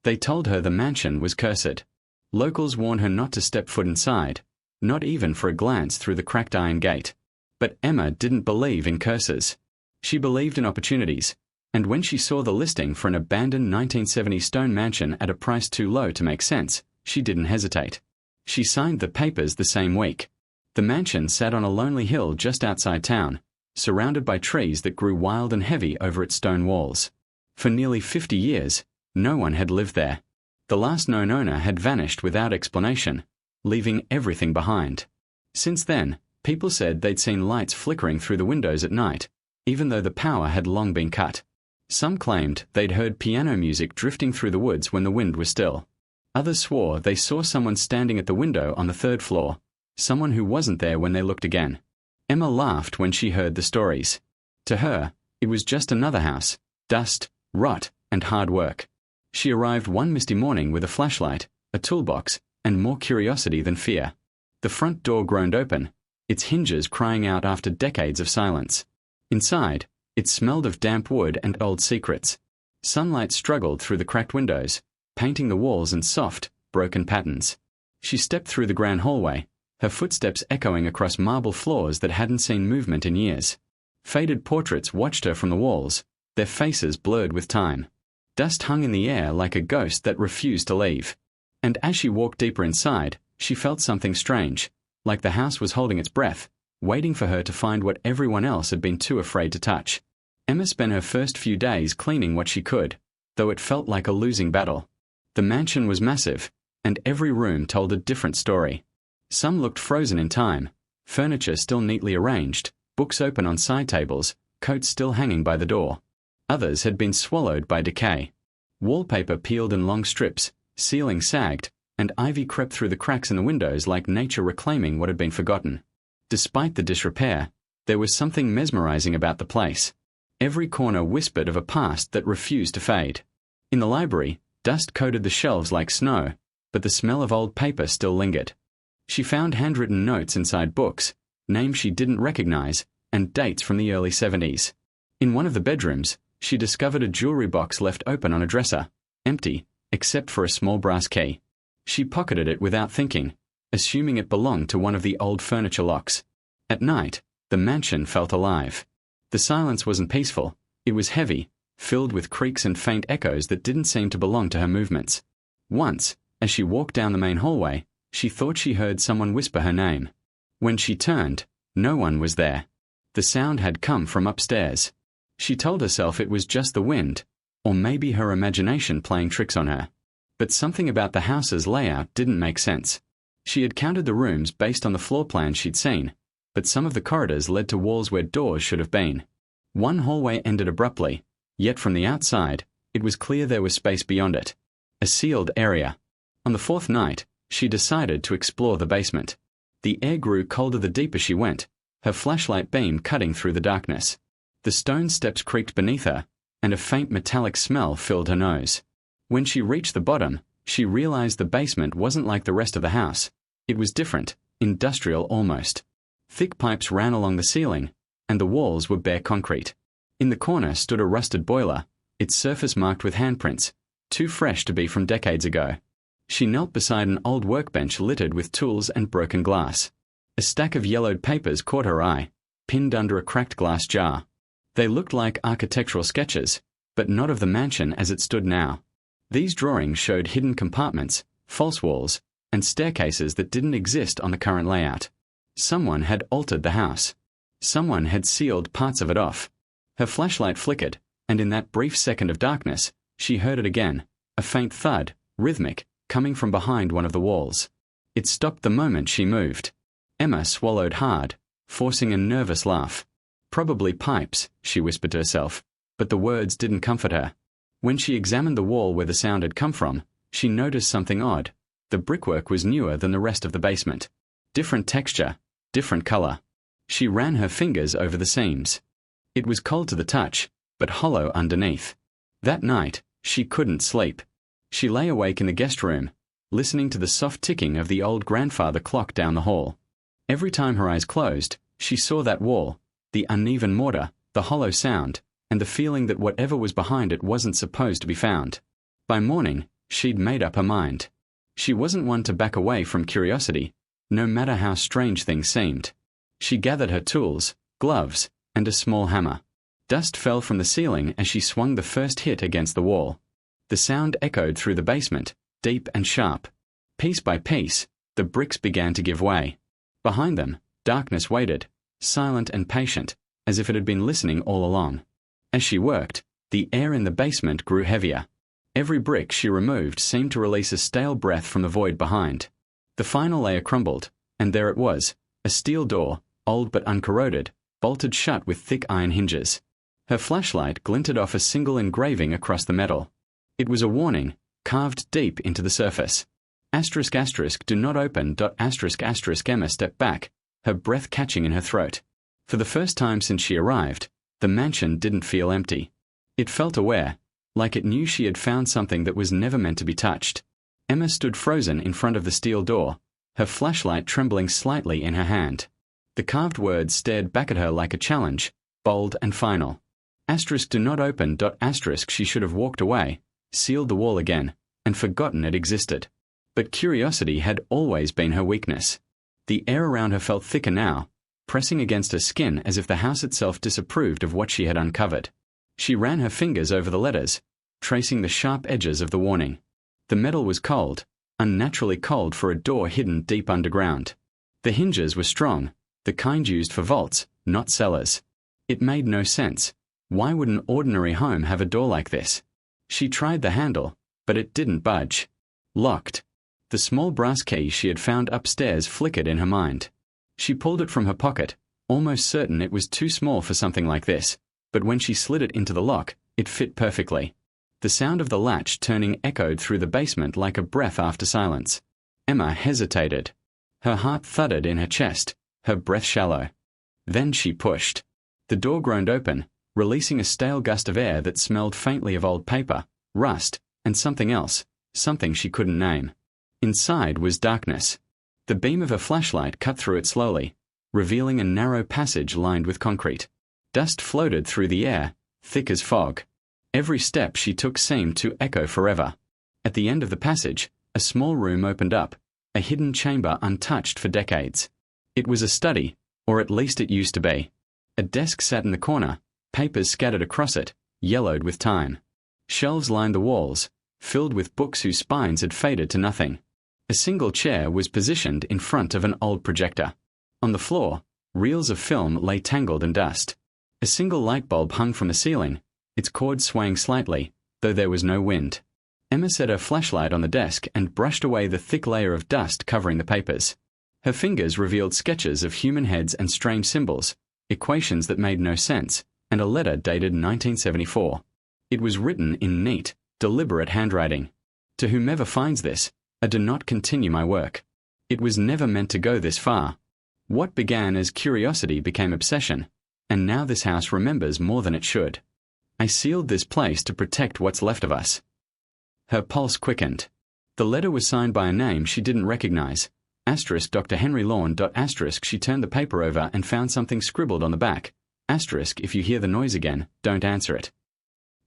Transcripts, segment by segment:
They told her the mansion was cursed. Locals warned her not to step foot inside, not even for a glance through the cracked iron gate. But Emma didn't believe in curses. She believed in opportunities, and when she saw the listing for an abandoned 1970 stone mansion at a price too low to make sense, she didn't hesitate. She signed the papers the same week. The mansion sat on a lonely hill just outside town, surrounded by trees that grew wild and heavy over its stone walls. For nearly 50 years, no one had lived there. The last known owner had vanished without explanation, leaving everything behind. Since then, people said they'd seen lights flickering through the windows at night, even though the power had long been cut. Some claimed they'd heard piano music drifting through the woods when the wind was still. Others swore they saw someone standing at the window on the third floor, someone who wasn't there when they looked again. Emma laughed when she heard the stories. To her, it was just another house, dust, rot, and hard work. She arrived one misty morning with a flashlight, a toolbox, and more curiosity than fear. The front door groaned open, its hinges crying out after decades of silence. Inside, it smelled of damp wood and old secrets. Sunlight struggled through the cracked windows, painting the walls in soft, broken patterns. She stepped through the grand hallway, her footsteps echoing across marble floors that hadn't seen movement in years. Faded portraits watched her from the walls, their faces blurred with time. Dust hung in the air like a ghost that refused to leave. And as she walked deeper inside, she felt something strange, like the house was holding its breath, waiting for her to find what everyone else had been too afraid to touch. Emma spent her first few days cleaning what she could, though it felt like a losing battle. The mansion was massive, and every room told a different story. Some looked frozen in time, furniture still neatly arranged, books open on side tables, coats still hanging by the door. Others had been swallowed by decay. Wallpaper peeled in long strips, ceiling sagged, and ivy crept through the cracks in the windows like nature reclaiming what had been forgotten. Despite the disrepair, there was something mesmerizing about the place. Every corner whispered of a past that refused to fade. In the library, dust coated the shelves like snow, but the smell of old paper still lingered. She found handwritten notes inside books, names she didn't recognize, and dates from the early 70s. In one of the bedrooms, she discovered a jewelry box left open on a dresser, empty, except for a small brass key. She pocketed it without thinking, assuming it belonged to one of the old furniture locks. At night, the mansion felt alive. The silence wasn't peaceful, it was heavy, filled with creaks and faint echoes that didn't seem to belong to her movements. Once, as she walked down the main hallway, she thought she heard someone whisper her name. When she turned, no one was there. The sound had come from upstairs. She told herself it was just the wind, or maybe her imagination playing tricks on her. But something about the house's layout didn't make sense. She had counted the rooms based on the floor plans she'd seen, but some of the corridors led to walls where doors should have been. One hallway ended abruptly, yet from the outside, it was clear there was space beyond it. A sealed area. On the fourth night, she decided to explore the basement. The air grew colder the deeper she went, her flashlight beam cutting through the darkness. The stone steps creaked beneath her, and a faint metallic smell filled her nose. When she reached the bottom, she realized the basement wasn't like the rest of the house. It was different, industrial almost. Thick pipes ran along the ceiling, and the walls were bare concrete. In the corner stood a rusted boiler, its surface marked with handprints, too fresh to be from decades ago. She knelt beside an old workbench littered with tools and broken glass. A stack of yellowed papers caught her eye, pinned under a cracked glass jar. They looked like architectural sketches, but not of the mansion as it stood now. These drawings showed hidden compartments, false walls, and staircases that didn't exist on the current layout. Someone had altered the house. Someone had sealed parts of it off. Her flashlight flickered, and in that brief second of darkness, she heard it again, a faint thud, rhythmic, coming from behind one of the walls. It stopped the moment she moved. Emma swallowed hard, forcing a nervous laugh. Probably pipes, she whispered to herself, but the words didn't comfort her. When she examined the wall where the sound had come from, she noticed something odd. The brickwork was newer than the rest of the basement. Different texture, different color. She ran her fingers over the seams. It was cold to the touch, but hollow underneath. That night, she couldn't sleep. She lay awake in the guest room, listening to the soft ticking of the old grandfather clock down the hall. Every time her eyes closed, she saw that wall, the uneven mortar, the hollow sound, and the feeling that whatever was behind it wasn't supposed to be found. By morning, She'd made up her mind. She wasn't one to back away from curiosity, no matter how strange things seemed. She gathered her tools, gloves, and a small hammer. Dust fell from the ceiling as she swung the first hit against the wall. The sound echoed through the basement, deep and sharp. Piece by piece, the bricks began to give way. Behind them, darkness waited, silent and patient, as if it had been listening all along. As she worked, the air in the basement grew heavier. Every brick she removed seemed to release a stale breath from the void behind. The final layer crumbled, and there it was, a steel door, old but uncorroded, bolted shut with thick iron hinges. Her flashlight glinted off a single engraving across the metal. It was a warning, carved deep into the surface. **, do not open. **. Emma stepped back, her breath catching in her throat. For the first time since she arrived, the mansion didn't feel empty. It felt aware, like it knew she had found something that was never meant to be touched. Emma stood frozen in front of the steel door, her flashlight trembling slightly in her hand. The carved words stared back at her like a challenge, bold and final. **, do not open. She should have walked away, sealed the wall again, and forgotten it existed. But curiosity had always been her weakness. The air around her felt thicker now, pressing against her skin as if the house itself disapproved of what she had uncovered. She ran her fingers over the letters, tracing the sharp edges of the warning. The metal was cold, unnaturally cold for a door hidden deep underground. The hinges were strong, the kind used for vaults, not cellars. It made no sense. Why would an ordinary home have a door like this? She tried the handle, but it didn't budge. Locked. The small brass key she had found upstairs flickered in her mind. She pulled it from her pocket, almost certain it was too small for something like this, but when she slid it into the lock, it fit perfectly. The sound of the latch turning echoed through the basement like a breath after silence. Emma hesitated. Her heart thudded in her chest, her breath shallow. Then she pushed. The door groaned open, releasing a stale gust of air that smelled faintly of old paper, rust, and something else, something she couldn't name. Inside was darkness. The beam of her flashlight cut through it slowly, revealing a narrow passage lined with concrete. Dust floated through the air, thick as fog. Every step she took seemed to echo forever. At the end of the passage, a small room opened up, a hidden chamber untouched for decades. It was a study, or at least it used to be. A desk sat in the corner, papers scattered across it, yellowed with time. Shelves lined the walls, filled with books whose spines had faded to nothing. A single chair was positioned in front of an old projector. On the floor, reels of film lay tangled in dust. A single light bulb hung from the ceiling, its cord swaying slightly, though there was no wind. Emma set her flashlight on the desk and brushed away the thick layer of dust covering the papers. Her fingers revealed sketches of human heads and strange symbols, equations that made no sense, and a letter dated 1974. It was written in neat, deliberate handwriting. To whomever finds this, I do not continue my work. It was never meant to go this far. What began as curiosity became obsession, and now this house remembers more than it should. I sealed this place to protect what's left of us. Her pulse quickened. The letter was signed by a name she didn't recognize. Dr. Henry Lawn. She turned the paper over and found something scribbled on the back. If you hear the noise again, don't answer it.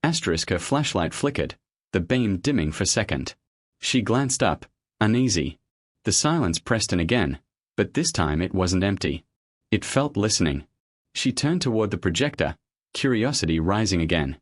Her flashlight flickered, the beam dimming for a second. She glanced up, uneasy. The silence pressed in again, but this time it wasn't empty. It felt listening. She turned toward the projector, curiosity rising again.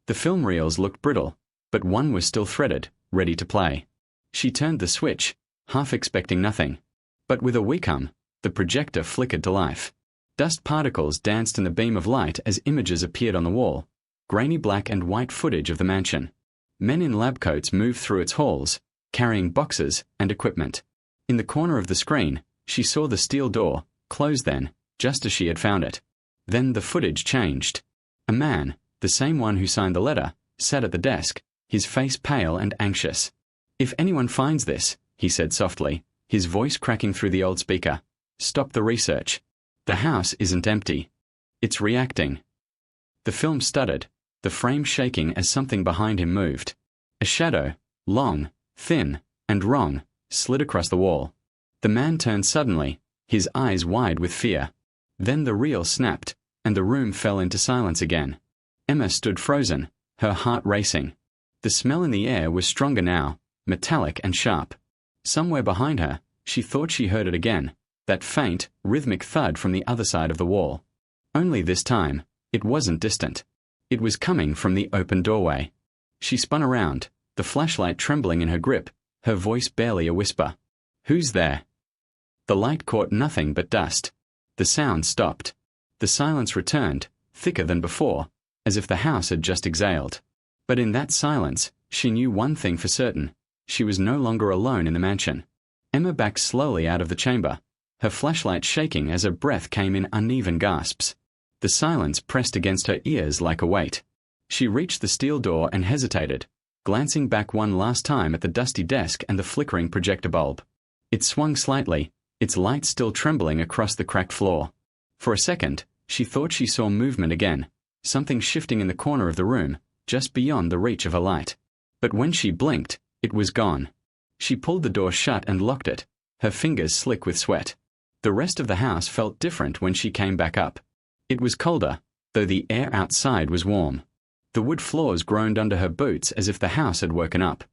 The film reels looked brittle, but one was still threaded, ready to play. She turned the switch, half expecting nothing. But with a weak hum, the projector flickered to life. Dust particles danced in the beam of light as images appeared on the wall, grainy black and white footage of the mansion. Men in lab coats moved through its halls, carrying boxes and equipment. In the corner of the screen, she saw the steel door, closed then, just as she had found it. Then the footage changed. A man, the same one who signed the letter, sat at the desk, his face pale and anxious. "If anyone finds this," he said softly, his voice cracking through the old speaker, "stop the research. The house isn't empty. It's reacting." The film stuttered, the frame shaking as something behind him moved. A shadow, long, thin, and wrong, slid across the wall. The man turned suddenly, his eyes wide with fear. Then the reel snapped, and the room fell into silence again. Emma stood frozen, her heart racing. The smell in the air was stronger now, metallic and sharp. Somewhere behind her, she thought she heard it again, that faint, rhythmic thud from the other side of the wall. Only this time, it wasn't distant. It was coming from the open doorway. She spun around, the flashlight trembling in her grip, her voice barely a whisper. "Who's there?" The light caught nothing but dust. The sound stopped. The silence returned, thicker than before, as if the house had just exhaled. But in that silence, she knew one thing for certain. She was no longer alone in the mansion. Emma backed slowly out of the chamber, her flashlight shaking as her breath came in uneven gasps. The silence pressed against her ears like a weight. She reached the steel door and hesitated, glancing back one last time at the dusty desk and the flickering projector bulb. It swung slightly, its light still trembling across the cracked floor. For a second, she thought she saw movement again, something shifting in the corner of the room, just beyond the reach of a light. But when she blinked, it was gone. She pulled the door shut and locked it, her fingers slick with sweat. The rest of the house felt different when she came back up. It was colder, though the air outside was warm. The wood floors groaned under her boots as if the house had woken up.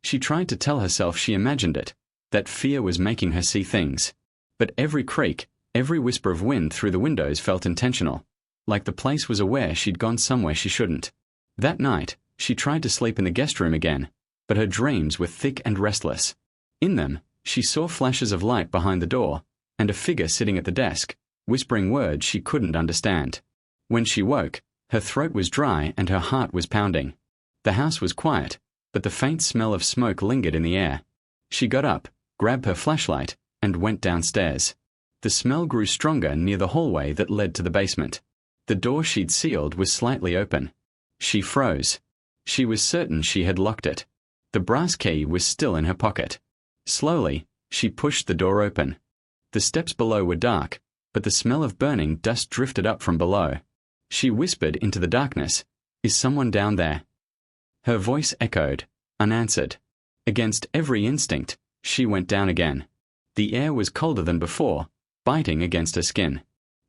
She tried to tell herself she imagined it, that fear was making her see things. But every creak, every whisper of wind through the windows felt intentional, like the place was aware she'd gone somewhere she shouldn't. That night, she tried to sleep in the guest room again, but her dreams were thick and restless. In them, she saw flashes of light behind the door, and a figure sitting at the desk, whispering words she couldn't understand. When she woke, her throat was dry and her heart was pounding. The house was quiet, but the faint smell of smoke lingered in the air. She got up, grabbed her flashlight, and went downstairs. The smell grew stronger near the hallway that led to the basement. The door she'd sealed was slightly open. She froze. She was certain she had locked it. The brass key was still in her pocket. Slowly, she pushed the door open. The steps below were dark, but the smell of burning dust drifted up from below. She whispered into the darkness, "Is someone down there?" Her voice echoed, unanswered. Against every instinct, she went down again. The air was colder than before, biting against her skin.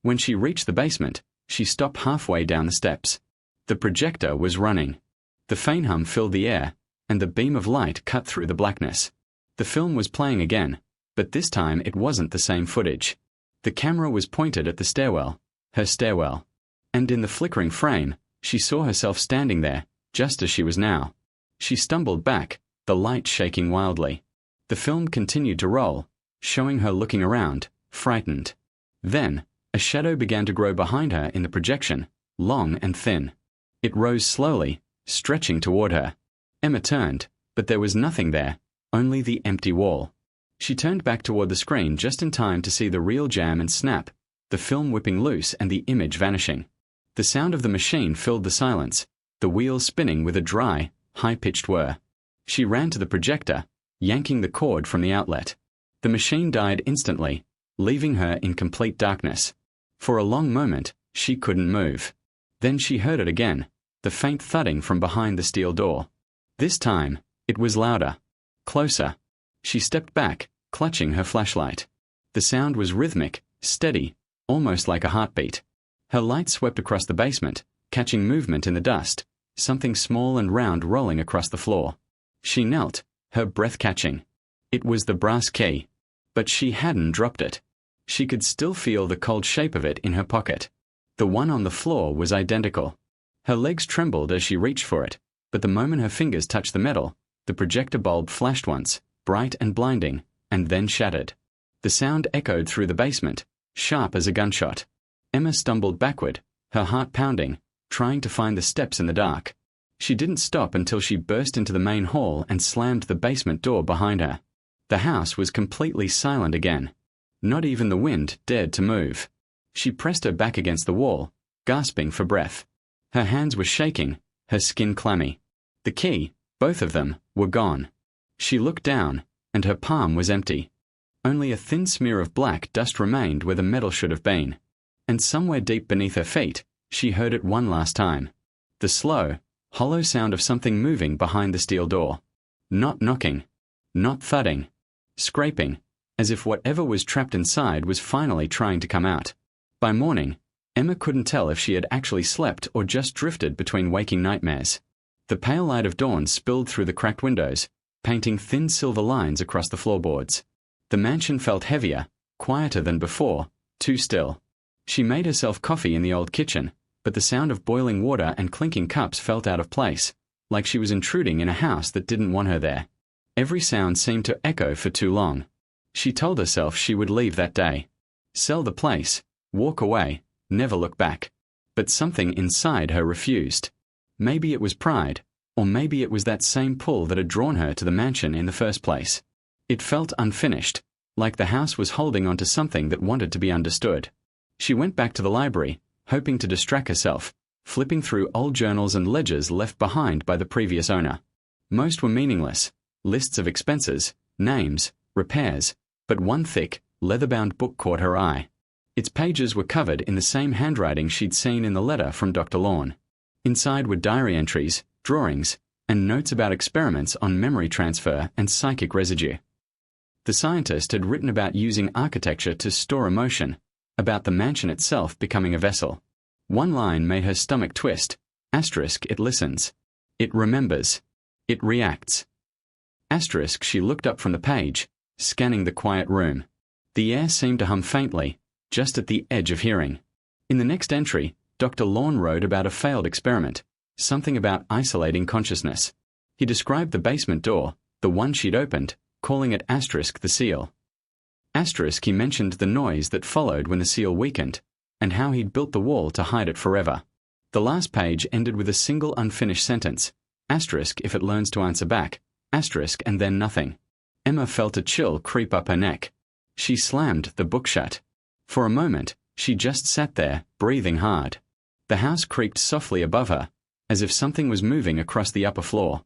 When she reached the basement, she stopped halfway down the steps. The projector was running. The faint hum filled the air, and the beam of light cut through the blackness. The film was playing again, but this time it wasn't the same footage. The camera was pointed at the stairwell, her stairwell. And in the flickering frame, she saw herself standing there, just as she was now. She stumbled back, the light shaking wildly. The film continued to roll, showing her looking around, frightened. Then, a shadow began to grow behind her in the projection, long and thin. It rose slowly, stretching toward her. Emma turned, but there was nothing there, only the empty wall. She turned back toward the screen just in time to see the reel jam and snap, the film whipping loose and the image vanishing. The sound of the machine filled the silence, the wheels spinning with a dry, high-pitched whir. She ran to the projector, yanking the cord from the outlet. The machine died instantly, leaving her in complete darkness. For a long moment, she couldn't move. Then she heard it again, the faint thudding from behind the steel door. This time, it was louder, closer. She stepped back, clutching her flashlight. The sound was rhythmic, steady, almost like a heartbeat. Her light swept across the basement, catching movement in the dust, something small and round rolling across the floor. She knelt, her breath catching. It was the brass key, but she hadn't dropped it. She could still feel the cold shape of it in her pocket. The one on the floor was identical. Her legs trembled as she reached for it, but the moment her fingers touched the metal, the projector bulb flashed once, bright and blinding, and then shattered. The sound echoed through the basement, sharp as a gunshot. Emma stumbled backward, her heart pounding, trying to find the steps in the dark. She didn't stop until she burst into the main hall and slammed the basement door behind her. The house was completely silent again. Not even the wind dared to move. She pressed her back against the wall, gasping for breath. Her hands were shaking, her skin clammy. The key, both of them, were gone. She looked down, and her palm was empty. Only a thin smear of black dust remained where the metal should have been. And somewhere deep beneath her feet, she heard it one last time. The slow, hollow sound of something moving behind the steel door. Not knocking. Not thudding. Scraping, as if whatever was trapped inside was finally trying to come out. By morning, Emma couldn't tell if she had actually slept or just drifted between waking nightmares. The pale light of dawn spilled through the cracked windows, painting thin silver lines across the floorboards. The mansion felt heavier, quieter than before, too still. She made herself coffee in the old kitchen, but the sound of boiling water and clinking cups felt out of place, like she was intruding in a house that didn't want her there. Every sound seemed to echo for too long. She told herself she would leave that day. Sell the place, walk away, never look back. But something inside her refused. Maybe it was pride, or maybe it was that same pull that had drawn her to the mansion in the first place. It felt unfinished, like the house was holding on to something that wanted to be understood. She went back to the library, hoping to distract herself, flipping through old journals and ledgers left behind by the previous owner. Most were meaningless, lists of expenses, names, repairs, but one thick, leather-bound book caught her eye. Its pages were covered in the same handwriting she'd seen in the letter from Dr. Lorne. Inside were diary entries, drawings, and notes about experiments on memory transfer and psychic residue. The scientist had written about using architecture to store emotion, about the mansion itself becoming a vessel. One line made her stomach twist. Asterisk, it listens. It remembers. It reacts. Asterisk, she looked up from the page, scanning the quiet room. The air seemed to hum faintly, just at the edge of hearing. In the next entry, Dr. Lorne wrote about a failed experiment, something about isolating consciousness. He described the basement door, the one she'd opened, calling it asterisk the seal. Asterisk, he mentioned the noise that followed when the seal weakened, and how he'd built the wall to hide it forever. The last page ended with a single unfinished sentence, asterisk if it learns to answer back, asterisk and then nothing. Emma felt a chill creep up her neck. She slammed the book shut. For a moment, she just sat there, breathing hard. The house creaked softly above her, as if something was moving across the upper floor.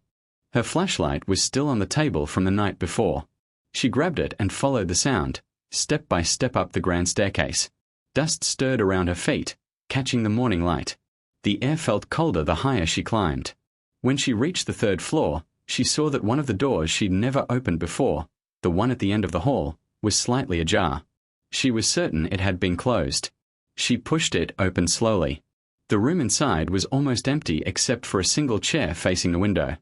Her flashlight was still on the table from the night before. She grabbed it and followed the sound, step by step up the grand staircase. Dust stirred around her feet, catching the morning light. The air felt colder the higher she climbed. When she reached the third floor, she saw that one of the doors she'd never opened before, the one at the end of the hall, was slightly ajar. She was certain it had been closed. She pushed it open slowly. The room inside was almost empty except for a single chair facing the window.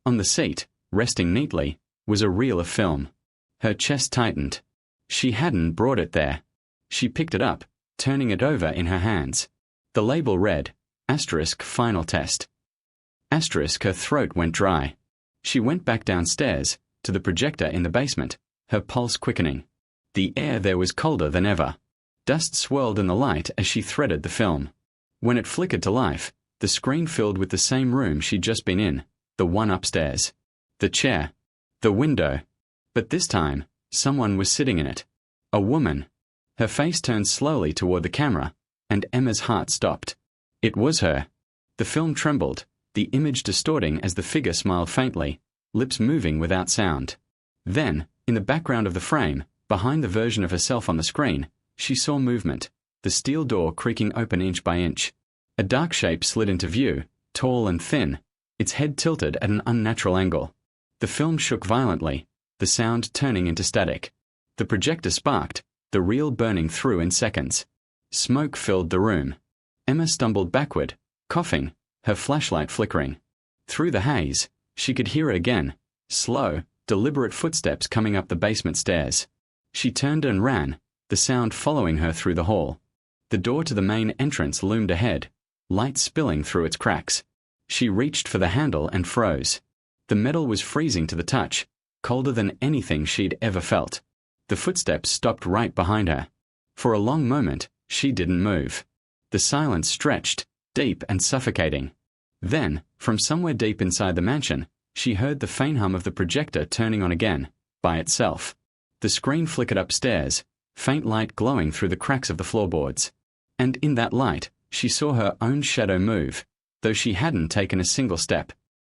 On the seat, resting neatly, was a reel of film. Her chest tightened. She hadn't brought it there. She picked it up, turning it over in her hands. The label read, asterisk final test. Asterisk, her throat went dry. She went back downstairs, to the projector in the basement, her pulse quickening. The air there was colder than ever. Dust swirled in the light as she threaded the film. When it flickered to life, the screen filled with the same room she'd just been in, the one upstairs. The chair. The window. But this time, someone was sitting in it. A woman. Her face turned slowly toward the camera, and Emma's heart stopped. It was her. The film trembled, the image distorting as the figure smiled faintly, lips moving without sound. Then, in the background of the frame, behind the version of herself on the screen, she saw movement, the steel door creaking open inch by inch. A dark shape slid into view, tall and thin, its head tilted at an unnatural angle. The film shook violently, the sound turning into static. The projector sparked, the reel burning through in seconds. Smoke filled the room. Emma stumbled backward, coughing, her flashlight flickering. Through the haze, she could hear it again, slow, deliberate footsteps coming up the basement stairs. She turned and ran, the sound following her through the hall. The door to the main entrance loomed ahead, light spilling through its cracks. She reached for the handle and froze. The metal was freezing to the touch, colder than anything she'd ever felt. The footsteps stopped right behind her. For a long moment, she didn't move. The silence stretched, deep and suffocating. Then, from somewhere deep inside the mansion, she heard the faint hum of the projector turning on again, by itself. The screen flickered upstairs, faint light glowing through the cracks of the floorboards. And in that light, she saw her own shadow move, though she hadn't taken a single step.